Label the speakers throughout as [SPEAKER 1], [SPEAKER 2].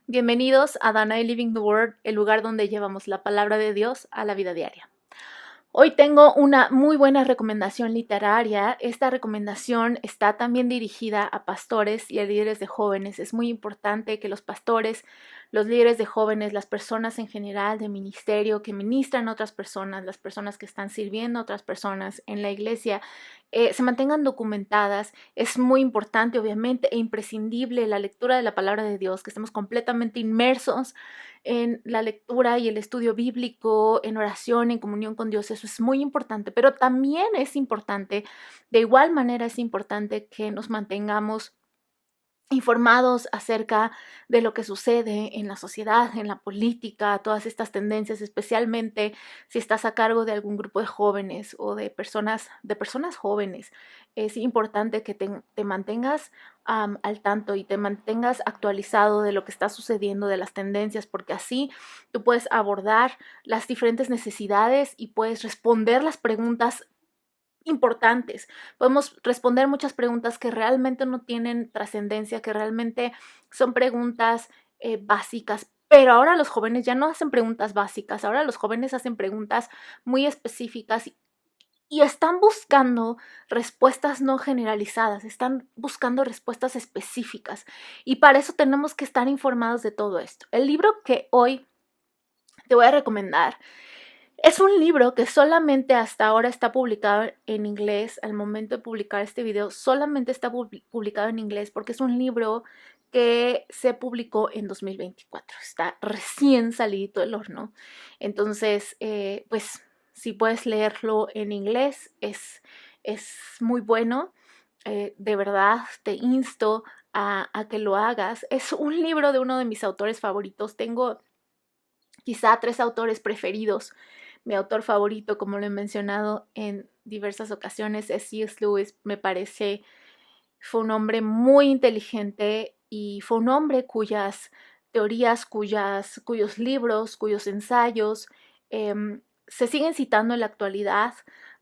[SPEAKER 1] Bienvenidos a Danae Living the Word, el lugar donde llevamos la palabra de Dios a la vida diaria. Hoy tengo una muy buena recomendación literaria. Esta recomendación está también dirigida a pastores y a líderes de jóvenes. Es muy importante que los pastores, los líderes de jóvenes, las personas en general de ministerio que ministran a otras personas, las personas que están sirviendo a otras personas en la iglesia, se mantengan documentadas. Es muy importante, obviamente, e imprescindible la lectura de la palabra de Dios, que estemos completamente inmersos en la lectura y el estudio bíblico, en oración, en comunión con Dios. Eso es muy importante, pero también es importante, de igual manera es importante que nos mantengamos informados acerca de lo que sucede en la sociedad, en la política, todas estas tendencias, especialmente si estás a cargo de algún grupo de jóvenes o de personas jóvenes. Es importante que te mantengas al tanto y te mantengas actualizado de lo que está sucediendo, de las tendencias, porque así tú puedes abordar las diferentes necesidades y puedes responder las preguntas importantes. Podemos responder muchas preguntas que realmente no tienen trascendencia, que realmente son preguntas básicas. Pero ahora los jóvenes ya no hacen preguntas básicas, ahora los jóvenes hacen preguntas muy específicas y están buscando respuestas no generalizadas, están buscando respuestas específicas. Y para eso tenemos que estar informados de todo esto. El libro que hoy te voy a recomendar es un libro que solamente hasta ahora está publicado en inglés. Al momento de publicar este video, solamente está publicado en inglés porque es un libro que se publicó en 2024. Está recién salido del horno. Entonces, pues, si puedes leerlo en inglés, es muy bueno. De verdad, te insto a que lo hagas. Es un libro de uno de mis autores favoritos. Tengo quizá 3 autores preferidos. Mi autor favorito, como lo he mencionado en diversas ocasiones, es C.S. Lewis. Me parece, fue un hombre muy inteligente y fue un hombre cuyas teorías, cuyos libros, cuyos ensayos se siguen citando en la actualidad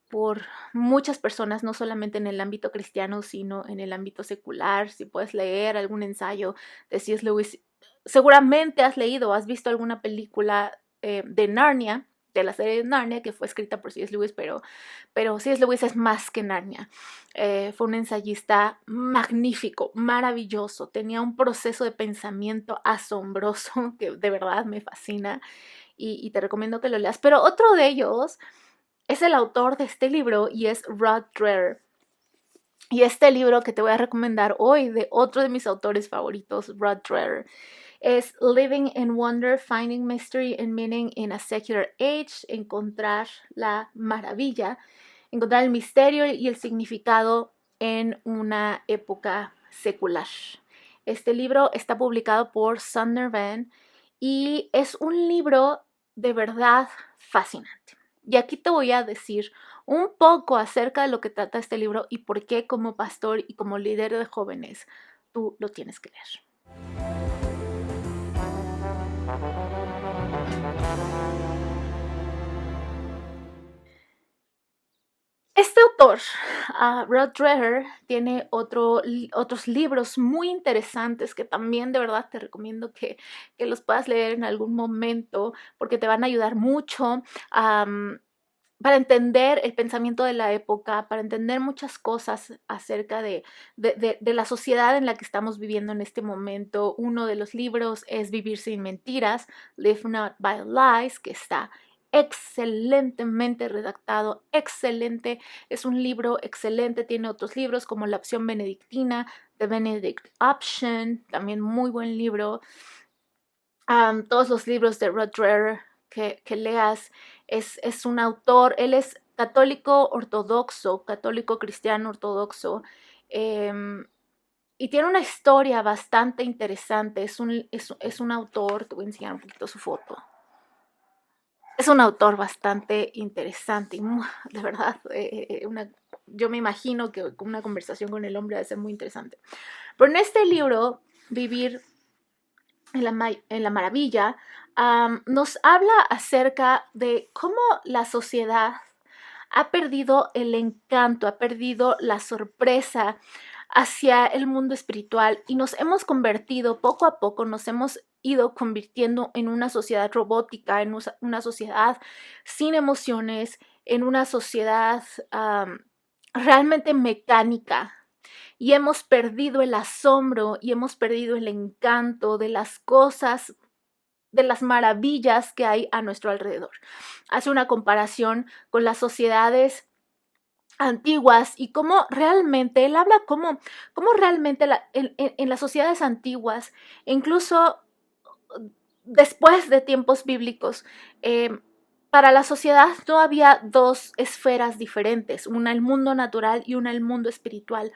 [SPEAKER 1] por muchas personas, no solamente en el ámbito cristiano, sino en el ámbito secular. Si puedes leer algún ensayo de C.S. Lewis, seguramente has leído o has visto alguna película de Narnia, de la serie de Narnia, que fue escrita por C.S. Lewis, pero C.S. Lewis es más que Narnia. Fue un ensayista magnífico, maravilloso, tenía un proceso de pensamiento asombroso que de verdad me fascina y te recomiendo que lo leas. Pero otro de ellos es el autor de este libro y es Rod Dreher. Y este libro que te voy a recomendar hoy de otro de mis autores favoritos, Rod Dreher, es Living in Wonder, Finding Mystery and Meaning in a Secular Age, encontrar la maravilla, encontrar el misterio y el significado en una época secular. Este libro está publicado por Sundar Van y es un libro de verdad fascinante. Y aquí te voy a decir un poco acerca de lo que trata este libro y por qué como pastor y como líder de jóvenes tú lo tienes que leer. Este autor, Rod Dreher, tiene otros libros muy interesantes que también de verdad te recomiendo que los puedas leer en algún momento porque te van a ayudar mucho para entender el pensamiento de la época, para entender muchas cosas acerca de la sociedad en la que estamos viviendo en este momento. Uno de los libros es Vivir sin mentiras, Live Not by Lies, que está excelentemente redactado, excelente, es un libro excelente, tiene otros libros como La opción benedictina, The Benedict Option, también muy buen libro. Todos los libros de Rod Dreher que leas, es un autor, él es católico ortodoxo, católico cristiano ortodoxo, y tiene una historia bastante interesante. Es un autor, te voy a enseñar un poquito su foto. Es un autor bastante interesante y de verdad, yo me imagino que una conversación con el hombre debe ser muy interesante. Pero en este libro, Vivir en la Maravilla, nos habla acerca de cómo la sociedad ha perdido el encanto, ha perdido la sorpresa, hacia el mundo espiritual y nos hemos convertido, poco a poco, nos hemos ido convirtiendo en una sociedad robótica, en una sociedad sin emociones, en una sociedad realmente mecánica. Y hemos perdido el asombro y hemos perdido el encanto de las cosas, de las maravillas que hay a nuestro alrededor. Hace una comparación con las sociedades antiguas y cómo realmente, él habla cómo realmente en las sociedades antiguas, incluso después de tiempos bíblicos, para la sociedad no había dos esferas diferentes, una el mundo natural y una el mundo espiritual.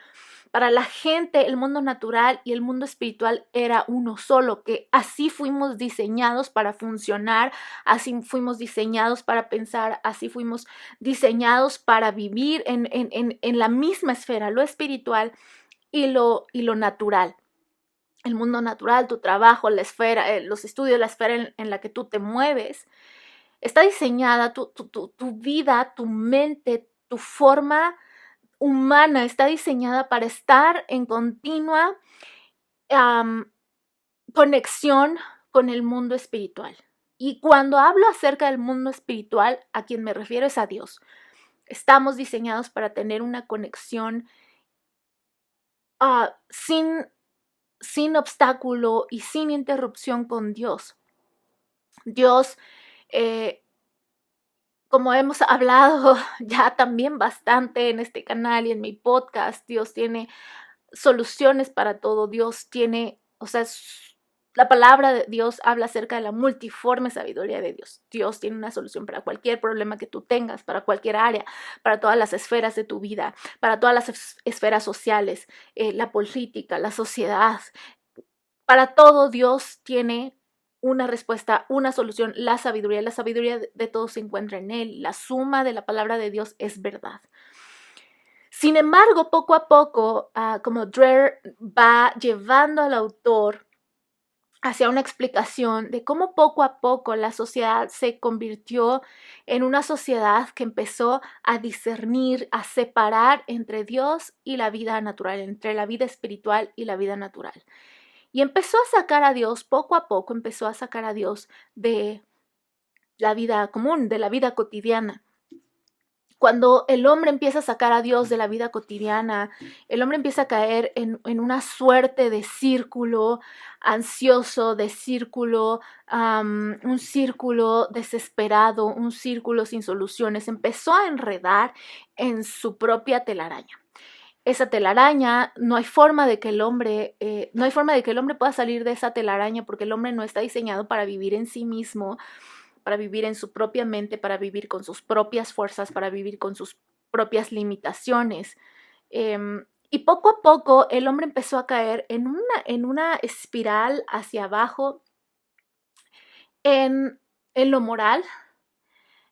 [SPEAKER 1] Para la gente el mundo natural y el mundo espiritual era uno solo, que así fuimos diseñados para funcionar, así fuimos diseñados para pensar, así fuimos diseñados para vivir en la misma esfera, lo espiritual y lo natural. El mundo natural, tu trabajo, la esfera, los estudios, la esfera en la que tú te mueves, está diseñada, tu vida, tu mente, tu forma humana está diseñada para estar en continua conexión con el mundo espiritual. Y cuando hablo acerca del mundo espiritual, a quien me refiero es a Dios. Estamos diseñados para tener una conexión sin obstáculo y sin interrupción con Dios. Dios, como hemos hablado ya también bastante en este canal y en mi podcast, Dios tiene soluciones para todo. Dios tiene, la palabra de Dios habla acerca de la multiforme sabiduría de Dios. Dios tiene una solución para cualquier problema que tú tengas, para cualquier área, para todas las esferas de tu vida, para todas las esferas sociales, la política, la sociedad. Para todo Dios tiene una respuesta, una solución, la sabiduría. La sabiduría de todo se encuentra en Él. La suma de la palabra de Dios es verdad. Sin embargo, poco a poco, como Dreher va llevando al autor hacia una explicación de cómo poco a poco la sociedad se convirtió en una sociedad que empezó a discernir, a separar entre Dios y la vida natural, entre la vida espiritual y la vida natural. Y empezó a sacar a Dios, poco a poco empezó a sacar a Dios de la vida común, de la vida cotidiana. Cuando el hombre empieza a sacar a Dios de la vida cotidiana, el hombre empieza a caer en una suerte de círculo ansioso, de círculo, un círculo desesperado, un círculo sin soluciones. Empezó a enredar en su propia telaraña. Esa telaraña, no hay forma de que el hombre pueda salir de esa telaraña, porque el hombre no está diseñado para vivir en sí mismo, para vivir en su propia mente, para vivir con sus propias fuerzas, para vivir con sus propias limitaciones. Y poco a poco el hombre empezó a caer en una espiral hacia abajo, en lo moral,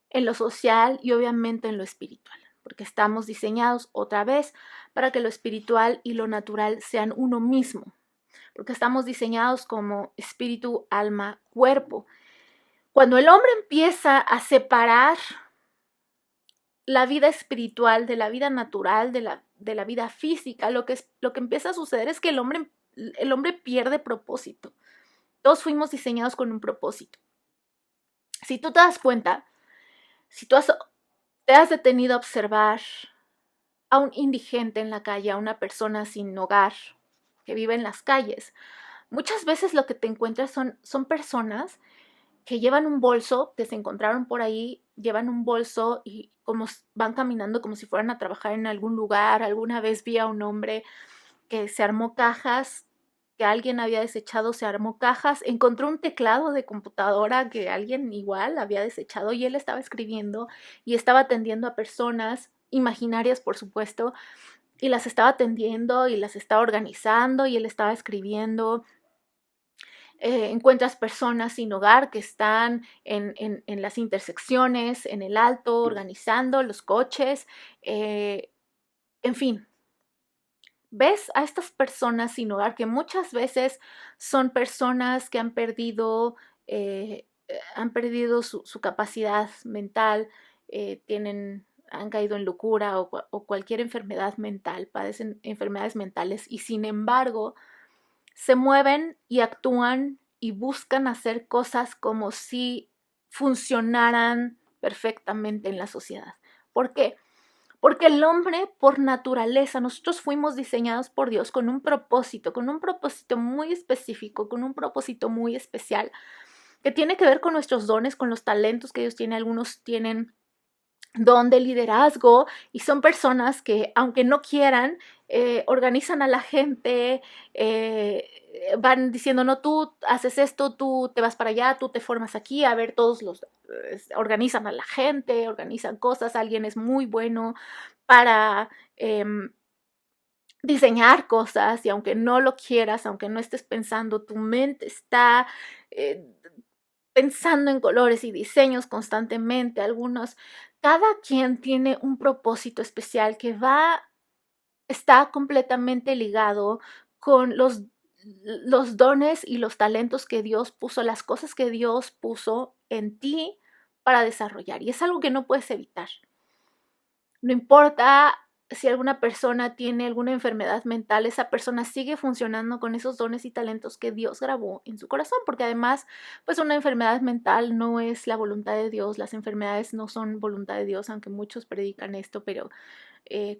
[SPEAKER 1] en lo social y obviamente en lo espiritual, porque estamos diseñados otra vez para que lo espiritual y lo natural sean uno mismo, porque estamos diseñados como espíritu, alma, cuerpo. Cuando el hombre empieza a separar la vida espiritual de la vida natural, de la vida física, lo que empieza a suceder es que el hombre pierde propósito. Todos fuimos diseñados con un propósito. Si tú te das cuenta, si tú te has detenido a observar a un indigente en la calle, a una persona sin hogar que vive en las calles, muchas veces lo que te encuentras son personas que llevan un bolso, que se encontraron por ahí, llevan un bolso y como van caminando como si fueran a trabajar en algún lugar. Alguna vez vi a un hombre que se armó cajas, que alguien había desechado, se armó cajas, encontró un teclado de computadora que alguien igual había desechado y él estaba escribiendo y estaba atendiendo a personas imaginarias, por supuesto, y las estaba atendiendo y las estaba organizando y él estaba escribiendo. Encuentras personas sin hogar que están en las intersecciones, en el alto, organizando los coches, en fin. Ves a estas personas sin hogar que muchas veces son personas que han perdido su capacidad mental, tienen han caído en locura o cualquier enfermedad mental, padecen enfermedades mentales y sin embargo se mueven y actúan y buscan hacer cosas como si funcionaran perfectamente en la sociedad. ¿Por qué? Porque el hombre, por naturaleza, nosotros fuimos diseñados por Dios con un propósito muy específico, con un propósito muy especial, que tiene que ver con nuestros dones, con los talentos que Dios tiene. Algunos tienen don de liderazgo y son personas que, aunque no quieran, organizan a la gente, van diciendo, no, tú haces esto, tú te vas para allá, tú te formas aquí, a ver, organizan a la gente, organizan cosas, alguien es muy bueno para diseñar cosas y aunque no lo quieras, aunque no estés pensando, tu mente está eh, pensando en colores y diseños constantemente, cada quien tiene un propósito especial que está completamente ligado con los dones y los talentos que Dios puso, las cosas que Dios puso en ti para desarrollar. Y es algo que no puedes evitar. No importa si alguna persona tiene alguna enfermedad mental, esa persona sigue funcionando con esos dones y talentos que Dios grabó en su corazón, porque además, pues una enfermedad mental no es la voluntad de Dios, las enfermedades no son voluntad de Dios, aunque muchos predican esto, pero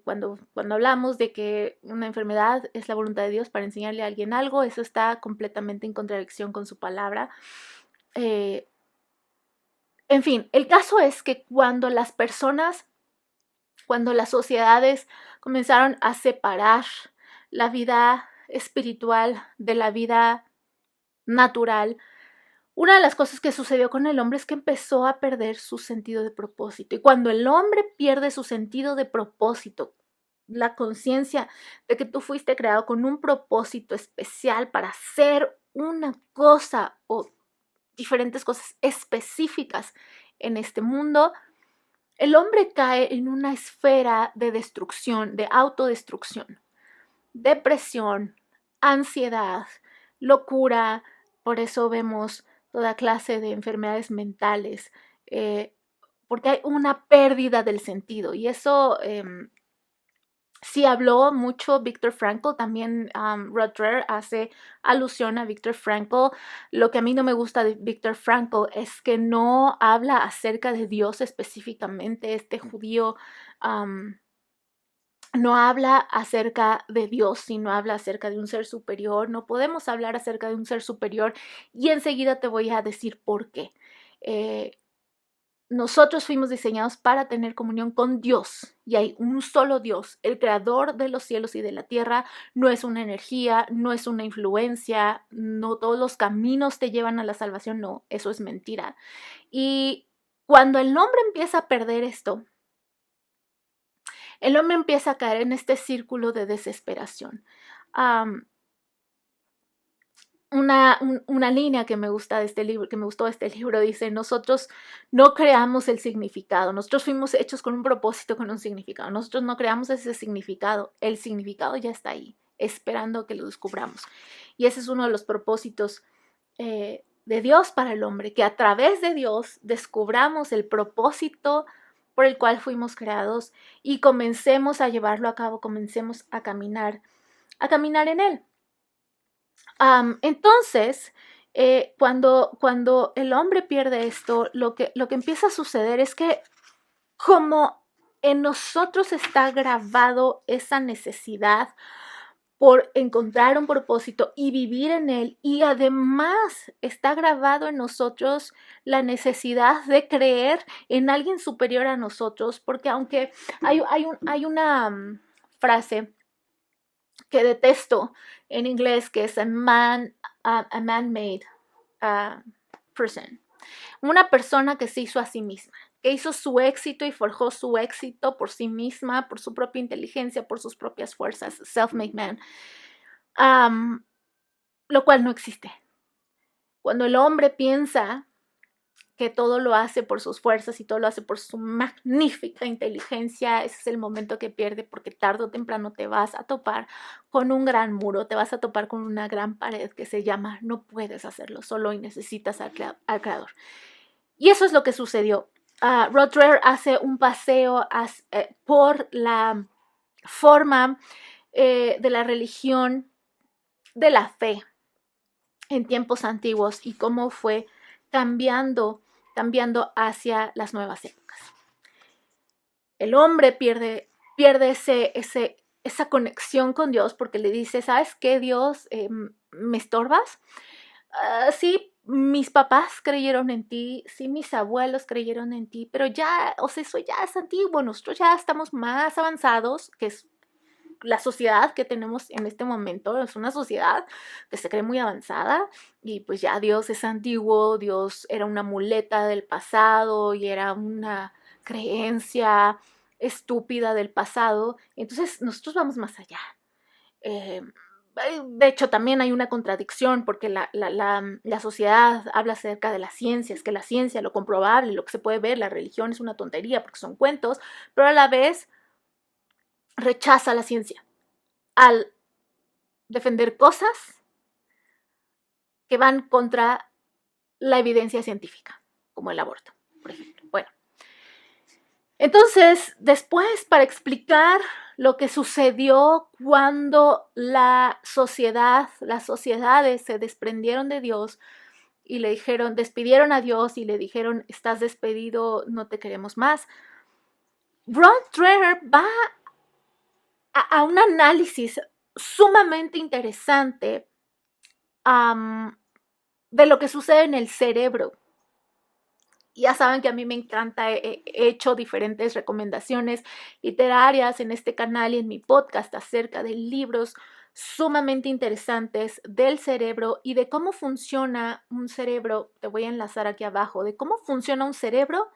[SPEAKER 1] cuando hablamos de que una enfermedad es la voluntad de Dios para enseñarle a alguien algo, eso está completamente en contradicción con su palabra. En fin, el caso es que cuando las sociedades comenzaron a separar la vida espiritual de la vida natural, una de las cosas que sucedió con el hombre es que empezó a perder su sentido de propósito. Y cuando el hombre pierde su sentido de propósito, la conciencia de que tú fuiste creado con un propósito especial para hacer una cosa o diferentes cosas específicas en este mundo, el hombre cae en una esfera de destrucción, de autodestrucción, depresión, ansiedad, locura. Por eso vemos toda clase de enfermedades mentales, porque hay una pérdida del sentido. Y eso sí habló mucho Viktor Frankl, también Rutger hace alusión a Viktor Frankl. Lo que a mí no me gusta de Viktor Frankl es que no habla acerca de Dios específicamente. Este judío no habla acerca de Dios, sino habla acerca de un ser superior. No podemos hablar acerca de un ser superior y enseguida te voy a decir por qué. Nosotros fuimos diseñados para tener comunión con Dios y hay un solo Dios, el creador de los cielos y de la tierra. No es una energía, no es una influencia, no todos los caminos te llevan a la salvación, no, eso es mentira. Y cuando el hombre empieza a perder esto, el hombre empieza a caer en este círculo de desesperación. Una línea que me gusta de este libro, que me gustó de este libro, dice: nosotros no creamos el significado, nosotros fuimos hechos con un propósito, con un significado, nosotros no creamos ese significado, el significado ya está ahí, esperando que lo descubramos. Y ese es uno de los propósitos de Dios para el hombre, que a través de Dios descubramos el propósito por el cual fuimos creados y comencemos a llevarlo a cabo, comencemos a caminar en él. Entonces, cuando el hombre pierde esto, lo que empieza a suceder es que como en nosotros está grabado esa necesidad por encontrar un propósito y vivir en él, y además está grabado en nosotros la necesidad de creer en alguien superior a nosotros, porque aunque hay una frase que detesto en inglés, que es a man-made person. Una persona que se hizo a sí misma, que hizo su éxito y forjó su éxito por sí misma, por su propia inteligencia, por sus propias fuerzas, self-made man, lo cual no existe. Cuando el hombre piensa que todo lo hace por sus fuerzas y todo lo hace por su magnífica inteligencia, ese es el momento que pierde, porque tarde o temprano te vas a topar con un gran muro, te vas a topar con una gran pared que se llama: no puedes hacerlo solo y necesitas al creador. Y eso es lo que sucedió. Rod Dreher hace un paseo por la forma de la religión, de la fe en tiempos antiguos y cómo fue cambiando, cambiando hacia las nuevas épocas. El hombre pierde esa conexión con Dios porque le dice, ¿sabes qué, Dios? ¿Me estorbas? Sí, mis papás creyeron en ti, sí, mis abuelos creyeron en ti, pero ya, o sea, eso ya es antiguo, nosotros ya estamos más avanzados, que es la sociedad que tenemos en este momento, es una sociedad que se cree muy avanzada y pues ya Dios es antiguo, Dios era una muleta del pasado y era una creencia estúpida del pasado, entonces nosotros vamos más allá. Eh, de hecho, también hay una contradicción porque la sociedad habla acerca de las ciencias, que la ciencia, lo comprobable, lo que se puede ver, la religión es una tontería porque son cuentos, pero a la vez rechaza la ciencia al defender cosas que van contra la evidencia científica, como el aborto, por ejemplo. Bueno, entonces, después, para explicar lo que sucedió cuando las sociedades se desprendieron de Dios y le dijeron, despidieron a Dios y le dijeron, estás despedido, no te queremos más. Rod Dreher va a un análisis sumamente interesante de lo que sucede en el cerebro. Ya saben que a mí me encanta, he hecho diferentes recomendaciones literarias en este canal y en mi podcast acerca de libros sumamente interesantes del cerebro y de cómo funciona un cerebro. Te voy a enlazar aquí abajo, de cómo funciona un cerebro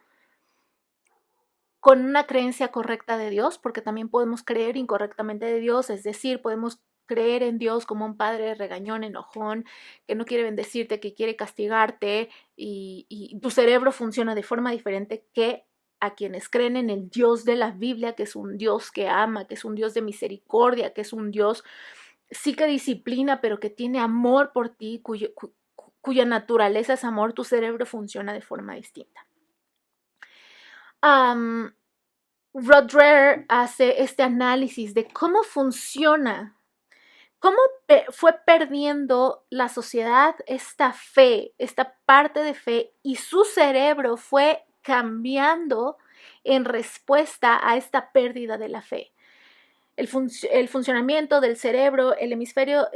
[SPEAKER 1] con una creencia correcta de Dios, porque también podemos creer incorrectamente de Dios, es decir, podemos creer en Dios como un padre regañón, enojón, que no quiere bendecirte, que quiere castigarte, y tu cerebro funciona de forma diferente que a quienes creen en el Dios de la Biblia, que es un Dios que ama, que es un Dios de misericordia, que es un Dios sí que disciplina, pero que tiene amor por ti, cuya naturaleza es amor. Tu cerebro funciona de forma distinta. Rod Dreher hace este análisis de cómo funciona, cómo fue perdiendo la sociedad esta fe, esta parte de fe, y su cerebro fue cambiando en respuesta a esta pérdida de la fe. El funcionamiento del cerebro, el hemisferio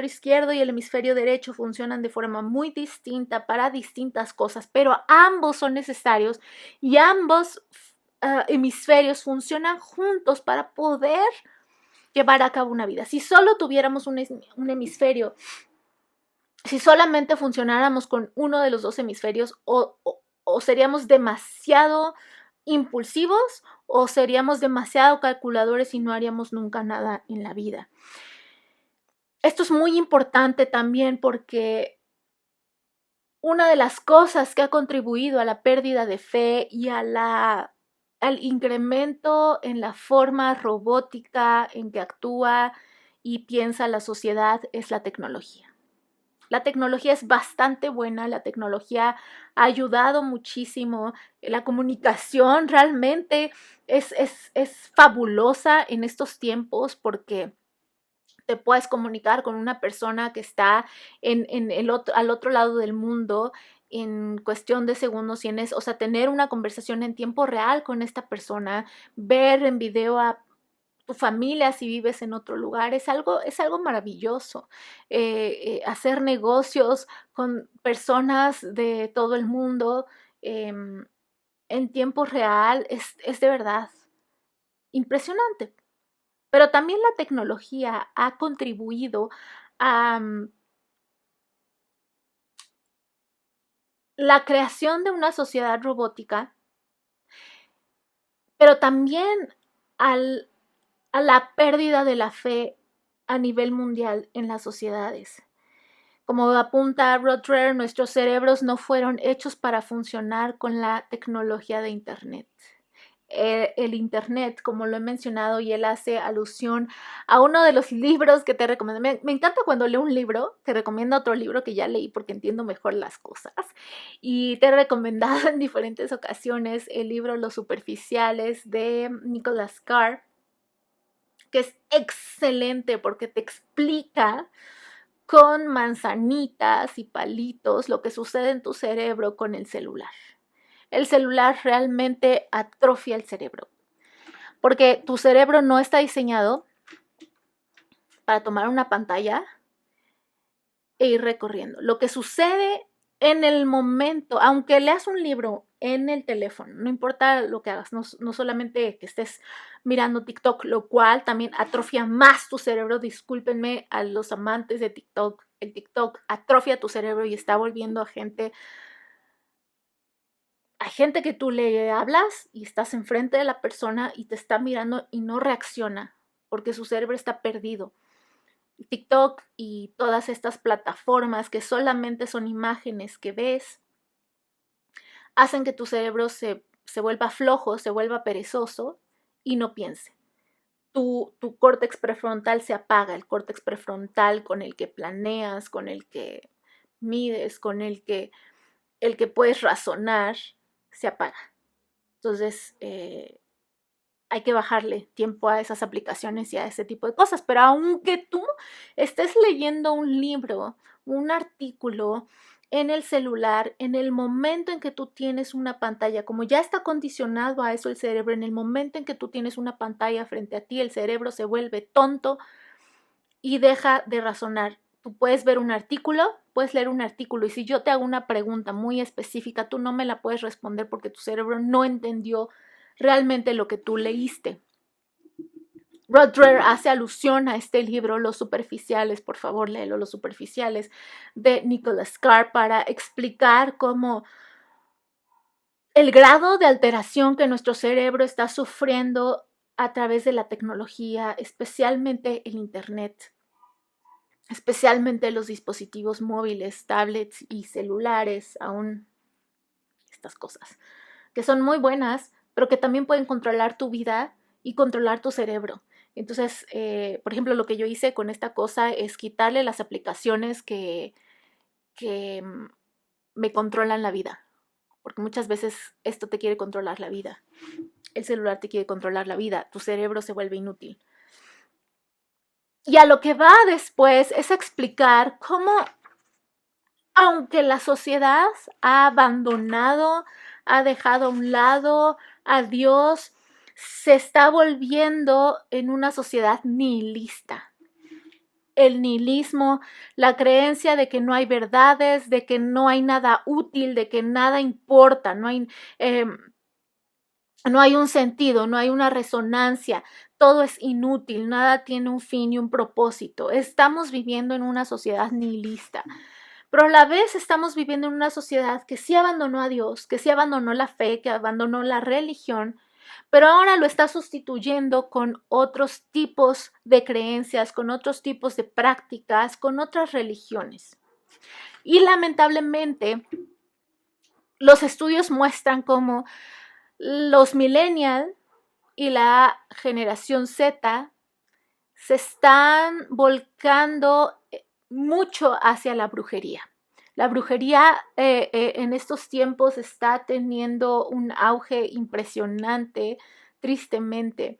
[SPEAKER 1] izquierdo y el hemisferio derecho funcionan de forma muy distinta para distintas cosas, pero ambos son necesarios y ambos hemisferios funcionan juntos para poder llevar a cabo una vida. Si solo tuviéramos un hemisferio, si solamente funcionáramos con uno de los dos hemisferios, o seríamos demasiado impulsivos o seríamos demasiado calculadores y no haríamos nunca nada en la vida. Esto es muy importante también porque una de las cosas que ha contribuido a la pérdida de fe y al incremento en la forma robótica en que actúa y piensa la sociedad es la tecnología. La tecnología es bastante buena, la tecnología ha ayudado muchísimo, la comunicación realmente es fabulosa en estos tiempos porque te puedes comunicar con una persona que está al otro lado del mundo en cuestión de segundos, o sea, tener una conversación en tiempo real con esta persona, ver en video a tu familia si vives en otro lugar, es algo maravilloso. Hacer negocios con personas de todo el mundo en tiempo real es de verdad impresionante. Pero también la tecnología ha contribuido a la creación de una sociedad robótica, pero también a la pérdida de la fe a nivel mundial en las sociedades. Como apunta Rod Dreher, nuestros cerebros no fueron hechos para funcionar con la tecnología de Internet. el internet, como lo he mencionado, y él hace alusión a uno de los libros que te recomiendo. Me encanta cuando leo un libro, te recomiendo otro libro que ya leí porque entiendo mejor las cosas. Y te he recomendado en diferentes ocasiones el libro Los Superficiales de Nicholas Carr, que es excelente porque te explica con manzanitas y palitos lo que sucede en tu cerebro con el celular. El celular realmente atrofia el cerebro, porque tu cerebro no está diseñado para tomar una pantalla e ir recorriendo. Lo que sucede en el momento, aunque leas un libro en el teléfono, no importa lo que hagas, no solamente que estés mirando TikTok, lo cual también atrofia más tu cerebro. Discúlpenme a los amantes de TikTok, el TikTok atrofia tu cerebro y está volviendo a gente que tú le hablas y estás enfrente de la persona y te está mirando y no reacciona porque su cerebro está perdido. TikTok y todas estas plataformas que solamente son imágenes que ves, hacen que tu cerebro se vuelva flojo, se vuelva perezoso y no piense. Tu córtex prefrontal se apaga, el córtex prefrontal con el que planeas, con el que mides, con el que puedes razonar, se apaga. Entonces, hay que bajarle tiempo a esas aplicaciones y a ese tipo de cosas. Pero aunque tú estés leyendo un libro, un artículo en el celular, en el momento en que tú tienes una pantalla, como ya está condicionado a eso el cerebro, en el momento en que tú tienes una pantalla frente a ti, el cerebro se vuelve tonto y deja de razonar. Tú puedes ver un artículo, puedes leer un artículo y si yo te hago una pregunta muy específica, tú no me la puedes responder porque tu cerebro no entendió realmente lo que tú leíste. Roger hace alusión a este libro, Los Superficiales, por favor léelo, Los Superficiales, de Nicholas Carr, para explicar cómo el grado de alteración que nuestro cerebro está sufriendo a través de la tecnología, especialmente el internet, especialmente los dispositivos móviles, tablets y celulares, aún estas cosas, que son muy buenas, pero que también pueden controlar tu vida y controlar tu cerebro. Entonces, por ejemplo, lo que yo hice con esta cosa es quitarle las aplicaciones que me controlan la vida, porque muchas veces esto te quiere controlar la vida. El celular te quiere controlar la vida, tu cerebro se vuelve inútil. Y a lo que va después es explicar cómo, aunque la sociedad ha abandonado, ha dejado a un lado a Dios, se está volviendo en una sociedad nihilista. El nihilismo, la creencia de que no hay verdades, de que no hay nada útil, de que nada importa, no hay un sentido, no hay una resonancia, todo es inútil, nada tiene un fin y un propósito. Estamos viviendo en una sociedad nihilista. Pero a la vez estamos viviendo en una sociedad que sí abandonó a Dios, que sí abandonó la fe, que abandonó la religión, pero ahora lo está sustituyendo con otros tipos de creencias, con otros tipos de prácticas, con otras religiones. Y lamentablemente, los estudios muestran cómo los millennials y la generación Z se están volcando mucho hacia la brujería. La brujería en estos tiempos está teniendo un auge impresionante, tristemente.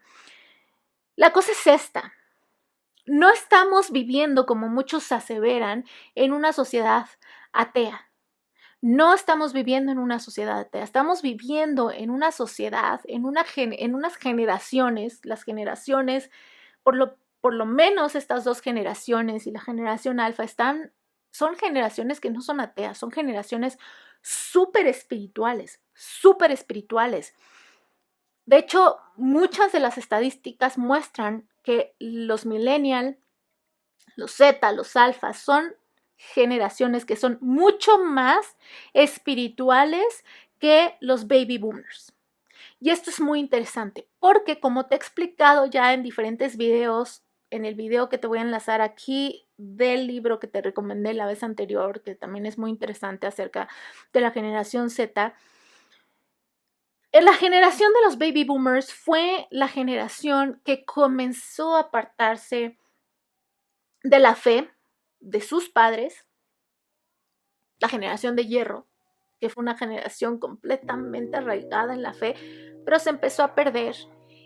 [SPEAKER 1] La cosa es esta. No estamos viviendo, como muchos aseveran, en una sociedad atea. No estamos viviendo en una sociedad atea. Estamos viviendo en una sociedad, en unas generaciones, las generaciones, por lo menos estas dos generaciones y la generación alfa son generaciones que no son ateas, son generaciones súper espirituales, súper espirituales. De hecho, muchas de las estadísticas muestran que los millennials, los Z, los alfas, son generaciones que son mucho más espirituales que los baby boomers. Y esto es muy interesante porque, como te he explicado ya en diferentes videos, en el video que te voy a enlazar aquí del libro que te recomendé la vez anterior, que también es muy interesante acerca de la generación Z, La generación de los baby boomers fue la generación que comenzó a apartarse de la fe de sus padres, la generación de hierro, que fue una generación completamente arraigada en la fe, pero se empezó a perder.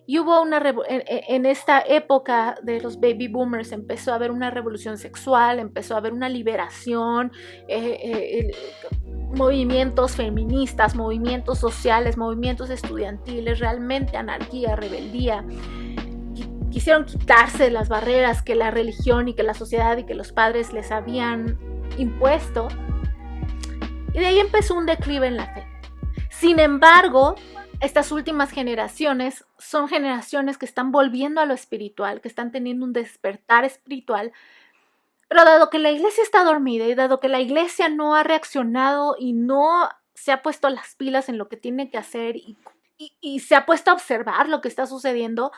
[SPEAKER 1] Y hubo en esta época de los baby boomers empezó a haber una revolución sexual, empezó a haber una liberación, movimientos feministas, movimientos sociales, movimientos estudiantiles, realmente anarquía, rebeldía. Quisieron quitarse las barreras que la religión y que la sociedad y que los padres les habían impuesto. Y de ahí empezó un declive en la fe. Sin embargo, estas últimas generaciones son generaciones que están volviendo a lo espiritual, que están teniendo un despertar espiritual, pero dado que la iglesia está dormida y dado que la iglesia no ha reaccionado y no se ha puesto las pilas en lo que tiene que hacer y se ha puesto a observar lo que está sucediendo,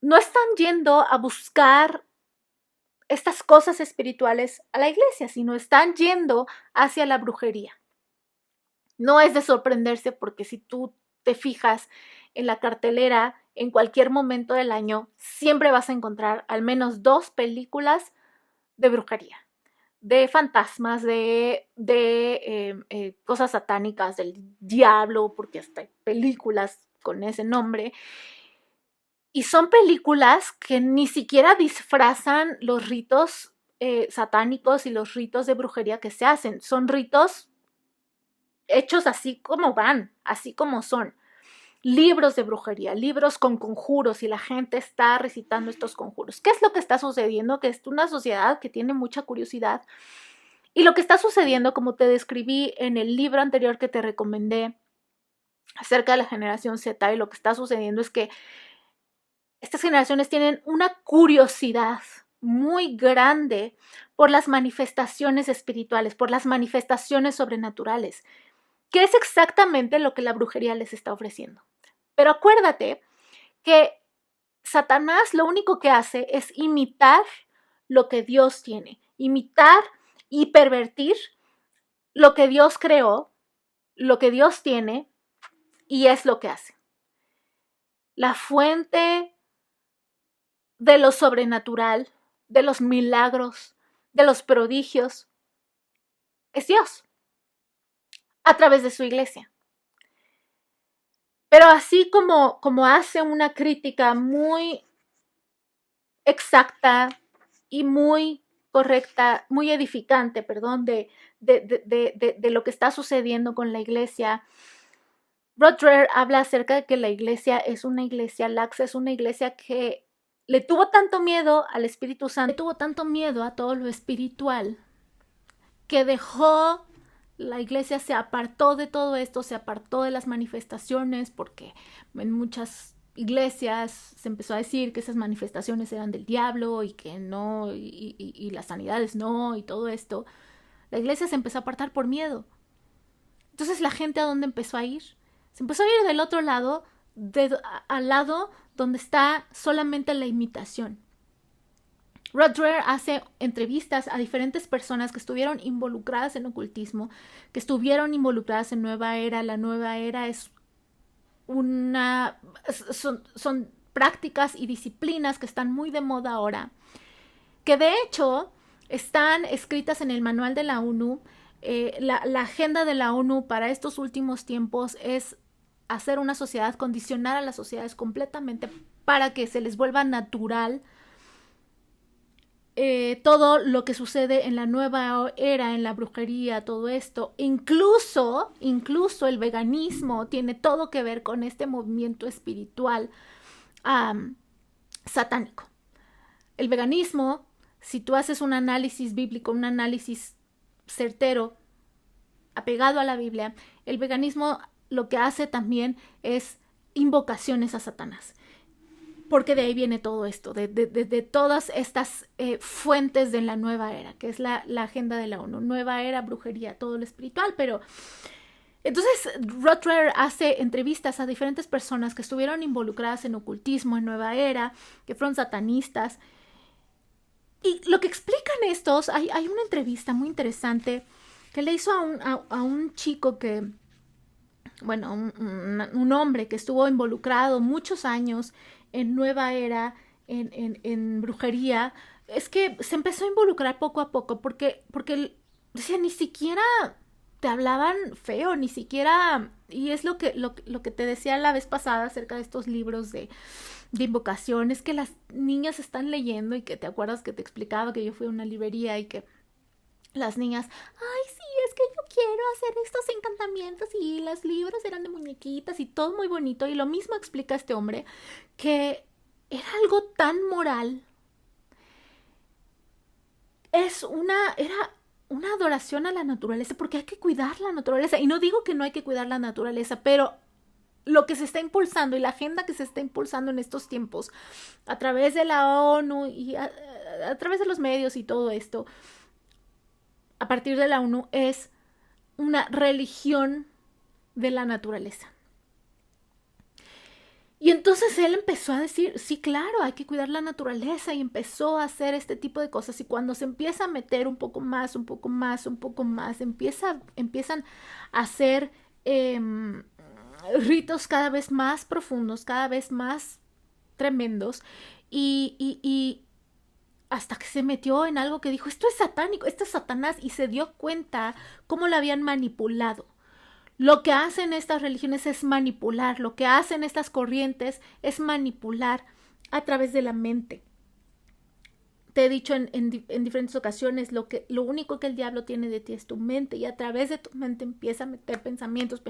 [SPEAKER 1] no están yendo a buscar estas cosas espirituales a la iglesia, sino están yendo hacia la brujería. No es de sorprenderse porque si tú te fijas en la cartelera en cualquier momento del año, siempre vas a encontrar al menos 2 películas de brujería, de fantasmas, de cosas satánicas, del diablo, porque hasta hay películas con ese nombre. Y son películas que ni siquiera disfrazan los ritos satánicos y los ritos de brujería que se hacen. Son ritos hechos así como van, así como son. Libros de brujería, libros con conjuros y la gente está recitando estos conjuros. ¿Qué es lo que está sucediendo? Que es una sociedad que tiene mucha curiosidad. Y lo que está sucediendo, como te describí en el libro anterior que te recomendé acerca de la generación Z, y lo que está sucediendo es que estas generaciones tienen una curiosidad muy grande por las manifestaciones espirituales, por las manifestaciones sobrenaturales, que es exactamente lo que la brujería les está ofreciendo. Pero acuérdate que Satanás lo único que hace es imitar lo que Dios tiene, imitar y pervertir lo que Dios creó, lo que Dios tiene, y es lo que hace. La fuente de lo sobrenatural, de los milagros, de los prodigios, es Dios, a través de su iglesia. Pero así como hace una crítica muy exacta y muy correcta, muy edificante, de lo que está sucediendo con la iglesia, Rod Dreher habla acerca de que la iglesia es una iglesia laxa, es una iglesia que le tuvo tanto miedo al Espíritu Santo, le tuvo tanto miedo a todo lo espiritual, que dejó, la iglesia se apartó de todo esto, se apartó de las manifestaciones, porque en muchas iglesias se empezó a decir que esas manifestaciones eran del diablo y que no, y las sanidades no, y todo esto. La iglesia se empezó a apartar por miedo. Entonces, ¿la gente a dónde empezó a ir? Se empezó a ir del otro lado, al lado donde está solamente la imitación. Rod Dreher hace entrevistas a diferentes personas que estuvieron involucradas en ocultismo, que estuvieron involucradas en Nueva Era. La Nueva Era es son prácticas y disciplinas que están muy de moda ahora, que de hecho están escritas en el manual de la ONU. La agenda de la ONU para estos últimos tiempos es hacer una sociedad, condicionar a las sociedades completamente para que se les vuelva natural todo lo que sucede en la nueva era, en la brujería, todo esto. Incluso el veganismo tiene todo que ver con este movimiento espiritual satánico. El veganismo, si tú haces un análisis bíblico, un análisis certero, apegado a la Biblia, el veganismo lo que hace también es invocaciones a Satanás. Porque de ahí viene todo esto, de todas estas fuentes de la nueva era, que es la agenda de la ONU. Nueva era, brujería, todo lo espiritual. Pero entonces Rod Dreher hace entrevistas a diferentes personas que estuvieron involucradas en ocultismo, en nueva era, que fueron satanistas. Y lo que explican estos, hay una entrevista muy interesante que le hizo a un chico que bueno, un hombre que estuvo involucrado muchos años en Nueva Era, en brujería, es que se empezó a involucrar poco a poco porque decía, ni siquiera te hablaban feo, ni siquiera, y es lo que te decía la vez pasada acerca de estos libros de invocaciones que las niñas están leyendo y que te acuerdas que te explicaba que yo fui a una librería y que las niñas, ay, sí, es que yo quiero hacer estos encantamientos y los libros eran de muñequitas y todo muy bonito. Y lo mismo explica este hombre, que era algo tan moral. Era una adoración a la naturaleza, porque hay que cuidar la naturaleza. Y no digo que no hay que cuidar la naturaleza, pero lo que se está impulsando y la agenda que se está impulsando en estos tiempos, a través de la ONU y a través de los medios y todo esto, a partir de la ONU, es una religión de la naturaleza. Y entonces él empezó a decir, sí, claro, hay que cuidar la naturaleza, y empezó a hacer este tipo de cosas. Y cuando se empieza a meter un poco más, empiezan a hacer ritos cada vez más profundos, cada vez más tremendos, y hasta que se metió en algo que dijo, esto es satánico, esto es Satanás, y se dio cuenta cómo lo habían manipulado. Lo que hacen estas religiones es manipular, lo que hacen estas corrientes es manipular a través de la mente. Te he dicho en diferentes ocasiones, lo único que el diablo tiene de ti es tu mente, y a través de tu mente empieza a meter pensamientos,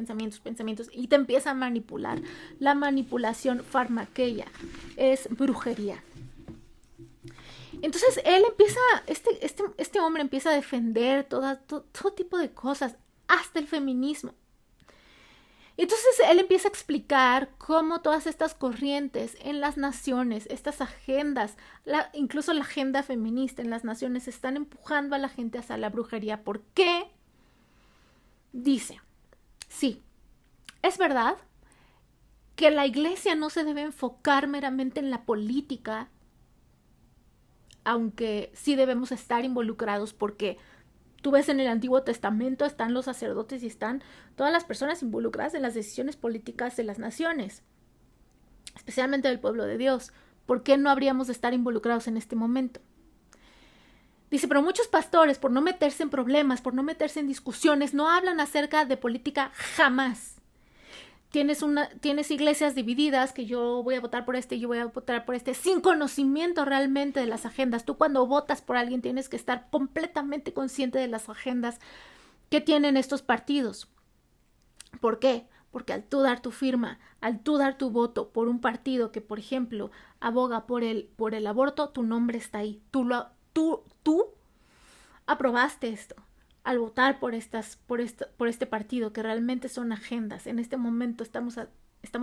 [SPEAKER 1] y te empieza a manipular. La manipulación farmaquea es brujería. Entonces él empieza, este hombre empieza a defender todo tipo de cosas, hasta el feminismo. Entonces él empieza a explicar cómo todas estas corrientes en las naciones, estas agendas, incluso la agenda feminista en las naciones, están empujando a la gente hacia la brujería. ¿Por qué? Dice, sí, es verdad que la iglesia no se debe enfocar meramente en la política, aunque sí debemos estar involucrados, porque tú ves en el Antiguo Testamento están los sacerdotes y están todas las personas involucradas en las decisiones políticas de las naciones, especialmente del pueblo de Dios. ¿Por qué no habríamos de estar involucrados en este momento? Dice, pero muchos pastores, por no meterse en problemas, por no meterse en discusiones, no hablan acerca de política jamás. Tienes iglesias divididas, que yo voy a votar por este y yo voy a votar por este, sin conocimiento realmente de las agendas. Tú cuando votas por alguien tienes que estar completamente consciente de las agendas que tienen estos partidos. ¿Por qué? Porque al tú dar tu firma, al tú dar tu voto por un partido que, por ejemplo, aboga por el aborto, tu nombre está ahí. Tú aprobaste esto al votar por este partido, que realmente son agendas. En este momento estamos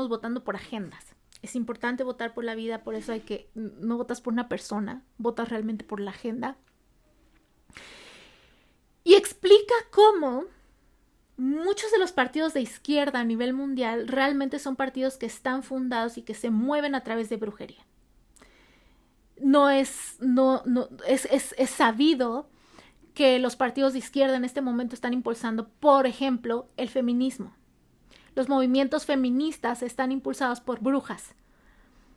[SPEAKER 1] votando por agendas. Es importante votar por la vida, por eso no votas por una persona, votas realmente por la agenda. Y explica cómo muchos de los partidos de izquierda a nivel mundial realmente son partidos que están fundados y que se mueven a través de brujería. Es sabido que los partidos de izquierda en este momento están impulsando, por ejemplo, el feminismo. Los movimientos feministas están impulsados por brujas.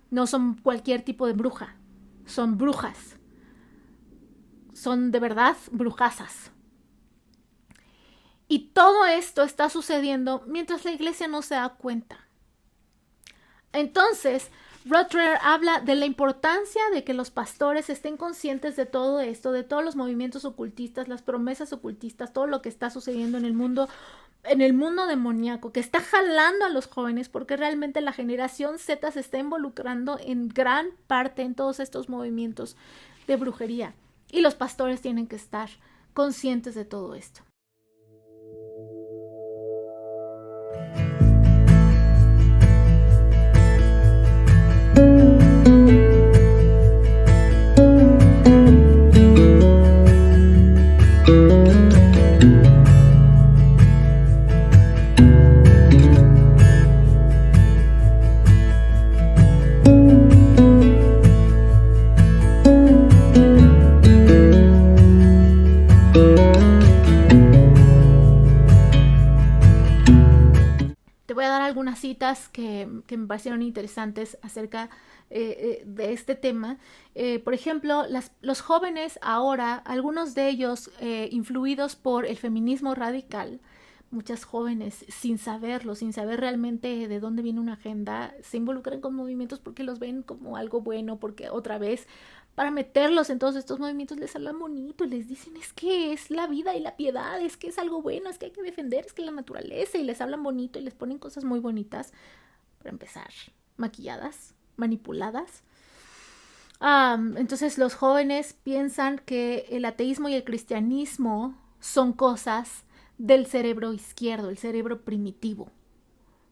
[SPEAKER 1] No son cualquier tipo de bruja, son brujas. Son de verdad brujazas. Y todo esto está sucediendo mientras la iglesia no se da cuenta. Entonces, Rothschild habla de la importancia de que los pastores estén conscientes de todo esto, de todos los movimientos ocultistas, las promesas ocultistas, todo lo que está sucediendo en el mundo demoníaco, que está jalando a los jóvenes, porque realmente la generación Z se está involucrando en gran parte en todos estos movimientos de brujería. Y los pastores tienen que estar conscientes de todo esto. unas citas que me parecieron interesantes acerca de este tema. Por ejemplo, los jóvenes ahora, algunos de ellos influidos por el feminismo radical, muchas jóvenes sin saberlo, sin saber realmente de dónde viene una agenda, se involucran con movimientos porque los ven como algo bueno, porque otra vez para meterlos en todos estos movimientos les hablan bonito, les dicen es que es la vida y la piedad, es que es algo bueno, es que hay que defender, es que la naturaleza, y les hablan bonito y les ponen cosas muy bonitas, para empezar, maquilladas, manipuladas. Entonces los jóvenes piensan que el ateísmo y el cristianismo son cosas del cerebro izquierdo, el cerebro primitivo.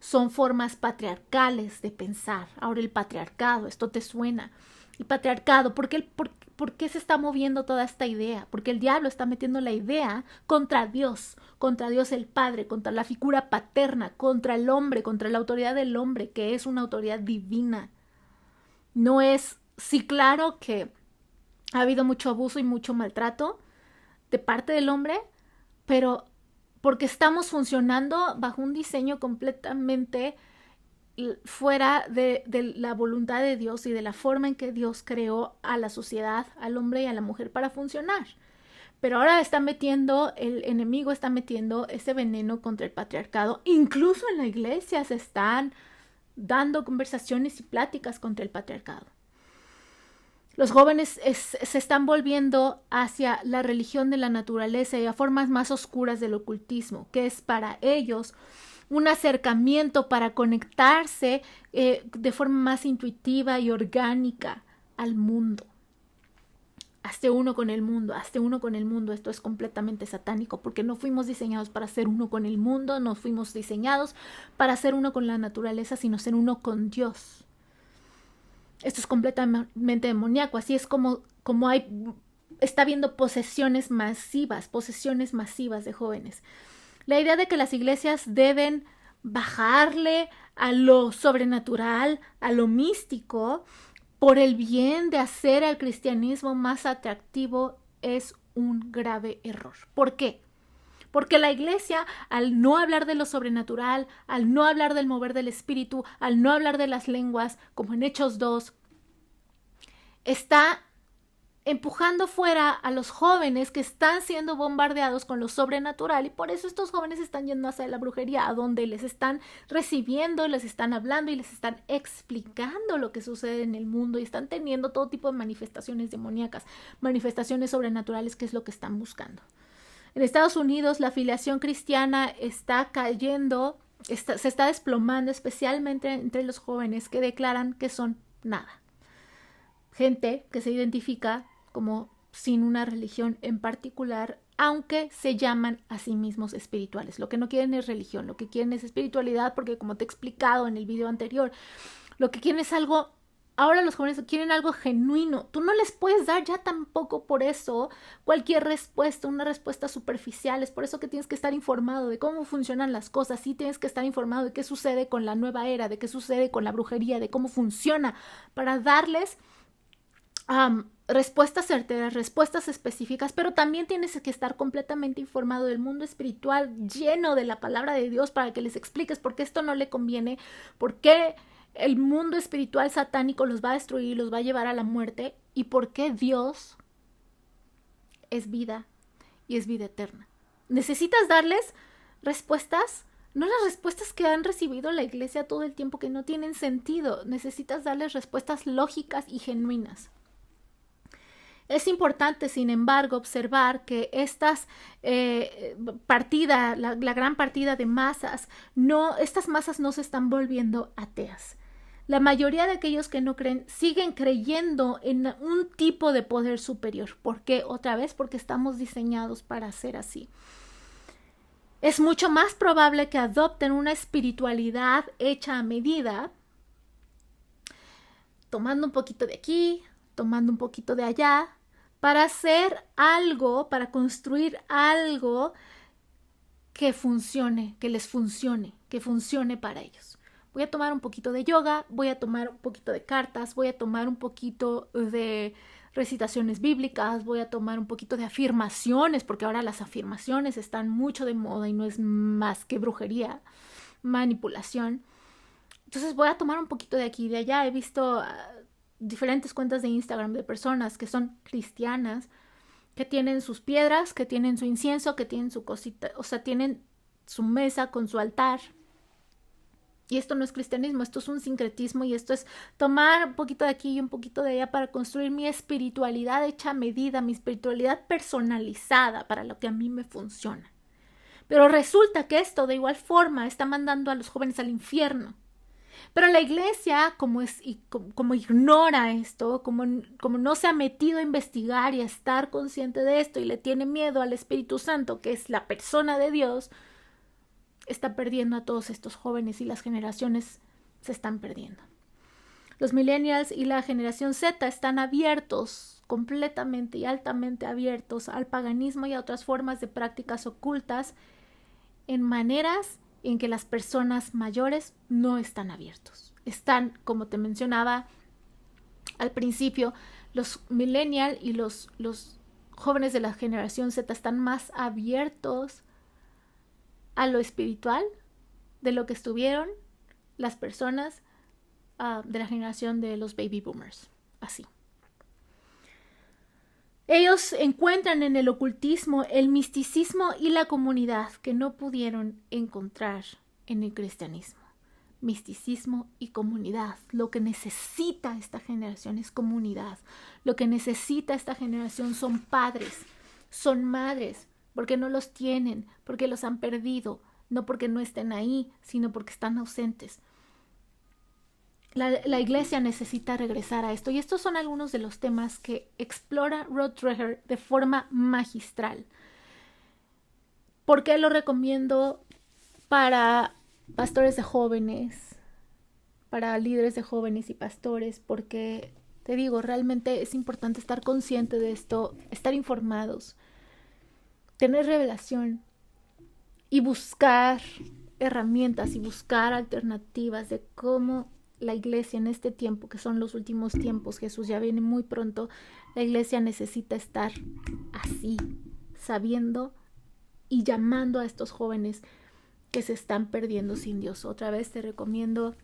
[SPEAKER 1] Son formas patriarcales de pensar. Ahora el patriarcado, esto te suena. El patriarcado, ¿por qué se está moviendo toda esta idea? Porque el diablo está metiendo la idea contra Dios el Padre, contra la figura paterna, contra el hombre, contra la autoridad del hombre, que es una autoridad divina. No es, sí, claro que ha habido mucho abuso y mucho maltrato de parte del hombre, pero porque estamos funcionando bajo un diseño completamente fuera de la voluntad de Dios y de la forma en que Dios creó a la sociedad, al hombre y a la mujer para funcionar. Pero ahora el enemigo está metiendo ese veneno contra el patriarcado. Incluso en la iglesia se están dando conversaciones y pláticas contra el patriarcado. Los jóvenes se están volviendo hacia la religión de la naturaleza y a formas más oscuras del ocultismo, que es para ellos un acercamiento para conectarse de forma más intuitiva y orgánica al mundo. Hazte uno con el mundo, hazte uno con el mundo. Esto es completamente satánico porque no fuimos diseñados para ser uno con el mundo, no fuimos diseñados para ser uno con la naturaleza, sino ser uno con Dios. Esto es completamente demoníaco. Así es como está habiendo posesiones masivas de jóvenes. La idea de que las iglesias deben bajarle a lo sobrenatural, a lo místico, por el bien de hacer al cristianismo más atractivo es un grave error. ¿Por qué? Porque la iglesia, al no hablar de lo sobrenatural, al no hablar del mover del espíritu, al no hablar de las lenguas, como en Hechos 2, está empujando fuera a los jóvenes que están siendo bombardeados con lo sobrenatural, y por eso estos jóvenes están yendo hacia la brujería, a donde les están recibiendo, les están hablando y les están explicando lo que sucede en el mundo, y están teniendo todo tipo de manifestaciones demoníacas, manifestaciones sobrenaturales, que es lo que están buscando. En Estados Unidos la afiliación cristiana está cayendo, se está desplomando, especialmente entre los jóvenes que declaran que son nada. Gente que se identifica como sin una religión en particular, aunque se llaman a sí mismos espirituales. Lo que no quieren es religión, lo que quieren es espiritualidad, porque como te he explicado en el video anterior, lo que quieren es algo. Ahora los jóvenes quieren algo genuino. Tú no les puedes dar ya tampoco por eso cualquier respuesta, una respuesta superficial. Es por eso que tienes que estar informado de cómo funcionan las cosas. Sí, tienes que estar informado de qué sucede con la nueva era, de qué sucede con la brujería, de cómo funciona, para darles respuestas certeras, respuestas específicas, pero también tienes que estar completamente informado del mundo espiritual, lleno de la palabra de Dios, para que les expliques por qué esto no le conviene, por qué el mundo espiritual satánico los va a destruir, los va a llevar a la muerte, y por qué Dios es vida y es vida eterna. Necesitas darles respuestas, no las respuestas que han recibido la iglesia todo el tiempo, que no tienen sentido. Necesitas darles respuestas lógicas y genuinas. Es importante, sin embargo, observar que estas la gran partida de masas, estas masas no se están volviendo ateas. La mayoría de aquellos que no creen siguen creyendo en un tipo de poder superior. ¿Por qué? Otra vez, porque estamos diseñados para ser así. Es mucho más probable que adopten una espiritualidad hecha a medida, tomando un poquito de aquí, tomando un poquito de allá, para hacer algo, para construir algo que funcione, que les funcione, que funcione para ellos. Voy a tomar un poquito de yoga, voy a tomar un poquito de cartas, voy a tomar un poquito de recitaciones bíblicas, voy a tomar un poquito de afirmaciones, porque ahora las afirmaciones están mucho de moda y no es más que brujería, manipulación. Entonces voy a tomar un poquito de aquí y de allá. He visto diferentes cuentas de Instagram de personas que son cristianas, que tienen sus piedras, que tienen su incienso, que tienen su cosita, o sea, tienen su mesa con su altar. Y esto no es cristianismo, esto es un sincretismo y esto es tomar un poquito de aquí y un poquito de allá para construir mi espiritualidad hecha a medida, mi espiritualidad personalizada para lo que a mí me funciona. Pero resulta que esto de igual forma está mandando a los jóvenes al infierno. Pero la iglesia, como ignora esto, como no se ha metido a investigar y a estar consciente de esto y le tiene miedo al Espíritu Santo, que es la persona de Dios, está perdiendo a todos estos jóvenes y las generaciones se están perdiendo. Los millennials y la generación Z están abiertos, completamente y altamente abiertos al paganismo y a otras formas de prácticas ocultas en maneras en que las personas mayores no están abiertos. Están, como te mencionaba al principio, los millennials y los jóvenes de la generación Z están más abiertos a lo espiritual de lo que estuvieron las personas de la generación de los baby boomers. Así. Ellos encuentran en el ocultismo el misticismo y la comunidad que no pudieron encontrar en el cristianismo. Misticismo y comunidad. Lo que necesita esta generación es comunidad. Lo que necesita esta generación son padres, son madres, porque no los tienen, porque los han perdido, no porque no estén ahí, sino porque están ausentes. La iglesia necesita regresar a esto, y estos son algunos de los temas que explora Rod Dreher de forma magistral. ¿Por qué lo recomiendo para pastores de jóvenes, para líderes de jóvenes y pastores? Porque, te digo, realmente es importante estar consciente de esto, estar informados, tener revelación y buscar herramientas y buscar alternativas de cómo la iglesia en este tiempo, que son los últimos tiempos, Jesús ya viene muy pronto, la iglesia necesita estar así, sabiendo y llamando a estos jóvenes que se están perdiendo sin Dios. Otra vez te recomiendo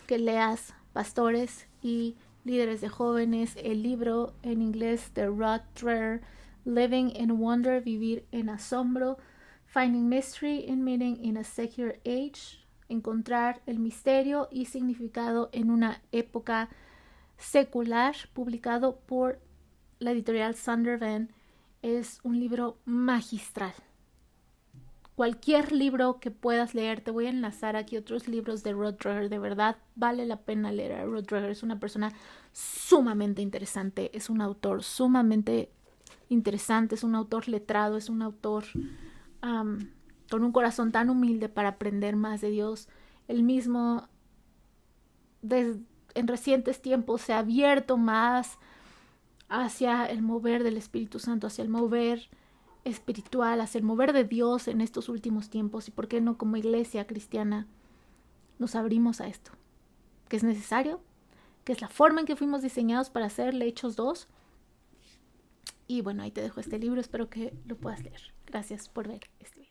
[SPEAKER 1] que leas, pastores y líderes de jóvenes, el libro en inglés de Rod Dreher, Living in Wonder, Vivir en Asombro, Finding Mystery and Meaning in a Secular Age, encontrar el misterio y significado en una época secular, publicado por la editorial Zondervan. Es un libro magistral. Cualquier libro que puedas leer, te voy a enlazar aquí otros libros de Rod Dreher. De verdad vale la pena leer a Rod Dreher. Es una persona sumamente interesante, es un autor sumamente interesante, es un autor letrado, es un autor con un corazón tan humilde para aprender más de Dios. Él mismo en recientes tiempos se ha abierto más hacia el mover del Espíritu Santo, hacia el mover espiritual, hacia el mover de Dios en estos últimos tiempos. Y por qué no, como iglesia cristiana, nos abrimos a esto, que es necesario, que es la forma en que fuimos diseñados para hacerle. Hechos 2. Y bueno, ahí te dejo este libro, espero que lo puedas leer. Gracias por ver este video.